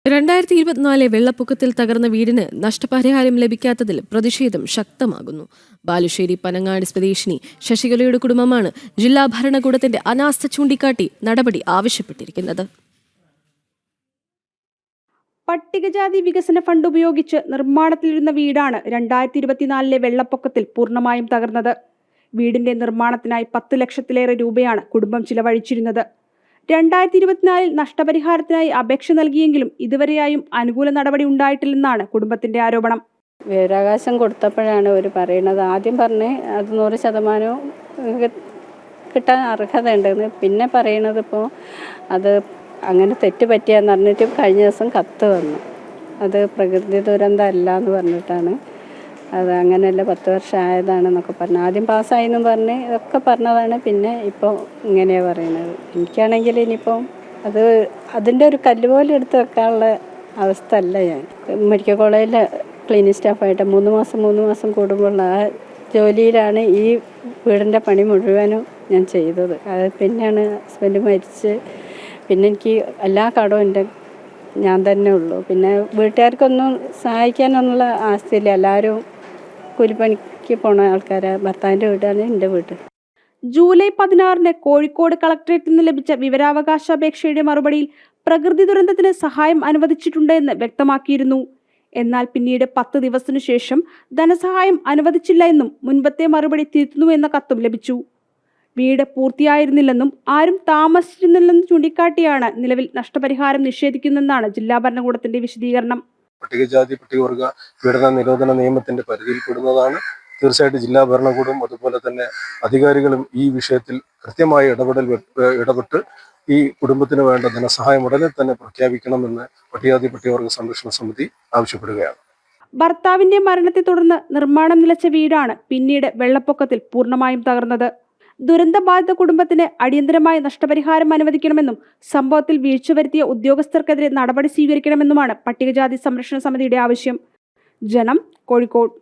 2024 വെള്ളപ്പൊക്കത്തിൽ തകർന്ന വീടിന് നഷ്ടപരിഹാരം ലഭിക്കാത്തതിൽ പ്രതിഷേധം ശക്തമാകുന്നു. ബാലുശ്ശേരി പനങ്ങാട് സ്വദേശിനി ശശികലയുടെ കുടുംബമാണ് ജില്ലാ ഭരണകൂടത്തിന്റെ അനാസ്ഥ ചൂണ്ടിക്കാട്ടി നടപടി ആവശ്യപ്പെട്ടിരിക്കുന്നത്. പട്ടികജാതി വികസന ഫണ്ട് ഉപയോഗിച്ച് നിർമ്മാണത്തിലിരുന്ന വീടാണ് 2024 വെള്ളപ്പൊക്കത്തിൽ പൂർണ്ണമായും തകർന്നത്. വീടിന്റെ നിർമ്മാണത്തിനായി 10 ലക്ഷത്തിലേറെ രൂപയാണ് കുടുംബം ചിലവഴിച്ചിരുന്നത്. 2024 നഷ്ടപരിഹാരത്തിനായി അപേക്ഷ നൽകിയെങ്കിലും ഇതുവരെയായും അനുകൂല നടപടി ഉണ്ടായിട്ടില്ലെന്നാണ് കുടുംബത്തിന്റെ ആരോപണം. വിവരാവകാശം കൊടുത്തപ്പോഴാണ് അവർ പറയുന്നത്. ആദ്യം പറഞ്ഞ് അത് 100% കിട്ടാൻ അർഹതയുണ്ടെന്ന്. പിന്നെ പറയണത് ഇപ്പോൾ അത് അങ്ങനെ തെറ്റ് പറ്റിയാന്ന് പറഞ്ഞിട്ട് കഴിഞ്ഞ ദിവസം കത്ത് വന്നു. അത് പ്രകൃതി ദുരന്തമല്ല എന്ന് പറഞ്ഞിട്ടാണ്. അത് അങ്ങനെയല്ല 10 വർഷം ആയതാണെന്നൊക്കെ പറഞ്ഞു. ആദ്യം പാസ്സായെന്നും പറഞ്ഞ് ഇതൊക്കെ പറഞ്ഞതാണ്. പിന്നെ ഇപ്പോൾ ഇങ്ങനെയാണ് പറയുന്നത്. എനിക്കാണെങ്കിൽ ഇനിയിപ്പം അതിൻ്റെ ഒരു കല്ല് പോലെ എടുത്ത് വെക്കാനുള്ള അവസ്ഥ അല്ല. ഞാൻ മെഡിക്കൽ കോളേജിൽ ക്ലീനിങ് സ്റ്റാഫായിട്ട് 3 മാസം കൂടുമ്പോൾ ആ ജോലിയിലാണ് ഈ വീടിൻ്റെ പണി മുഴുവനും ഞാൻ ചെയ്തത്. അത് പിന്നെയാണ് ഹസ്ബൻഡ് മരിച്ച്. പിന്നെ എനിക്ക് എല്ലാ കടവും ഞാൻ തന്നെ ഉള്ളൂ. പിന്നെ വീട്ടുകാർക്കൊന്നും സഹായിക്കാനൊന്നുള്ള ആസ്തിയില്ല. എല്ലാവരും കൂലിപ്പണിക്ക് പോണ ആൾക്കാരാണ്. ഭർത്താവിൻ്റെ വീടാണ് എൻ്റെ വീട്. ജൂലൈ 16 കോഴിക്കോട് കളക്ടറേറ്റിൽ നിന്ന് ലഭിച്ച വിവരാവകാശ അപേക്ഷയുടെ മറുപടിയിൽ പ്രകൃതി ദുരന്തത്തിന് സഹായം അനുവദിച്ചിട്ടുണ്ട് എന്ന് വ്യക്തമാക്കിയിരുന്നു. എന്നാൽ പിന്നീട് 10 ദിവസത്തിനു ശേഷം ധനസഹായം അനുവദിച്ചില്ല എന്നും മുൻപത്തെ മറുപടി തിരുത്തുന്നുവെന്ന കത്തും ലഭിച്ചു. വീട് പൂർത്തിയായിരുന്നില്ലെന്നും ആരും താമസിച്ചിരുന്നില്ലെന്നും ചൂണ്ടിക്കാട്ടിയാണ് നിലവിൽ നഷ്ടപരിഹാരം നിഷേധിക്കുന്നതെന്നാണ് ജില്ലാ ഭരണകൂടത്തിന്റെ വിശദീകരണം. പട്ടികജാതി പട്ടികവർഗ പീഡന നിരോധന നിയമത്തിന്റെ പരിധിയിൽപ്പെടുന്നതാണ്. തീർച്ചയായിട്ടും ജില്ലാ ഭരണകൂടവും അതുപോലെ തന്നെ അധികാരികളും ഈ വിഷയത്തിൽ കൃത്യമായ ഇടപെട്ട് ഈ കുടുംബത്തിന് വേണ്ട ധനസഹായം ഉടനെ തന്നെ പ്രഖ്യാപിക്കണമെന്ന് പട്ടികജാതി പട്ടികവർഗ സംരക്ഷണ സമിതി ആവശ്യപ്പെടുകയാണ്. ഭർത്താവിന്റെ മരണത്തെ തുടർന്ന് നിർമ്മാണം നിലച്ച വീടാണ് പിന്നീട് വെള്ളപ്പൊക്കത്തിൽ പൂർണ്ണമായും തകർന്നത്. ദുരന്തബാധിത കുടുംബത്തിന് അടിയന്തരമായി നഷ്ടപരിഹാരം അനുവദിക്കണമെന്നും സംഭവത്തിൽ വീഴ്ച വരുത്തിയ ഉദ്യോഗസ്ഥർക്കെതിരെ നടപടി സ്വീകരിക്കണമെന്നുമാണ് പട്ടികജാതി സംരക്ഷണ സമിതിയുടെ ആവശ്യം. ജനം, കോഴിക്കോട്.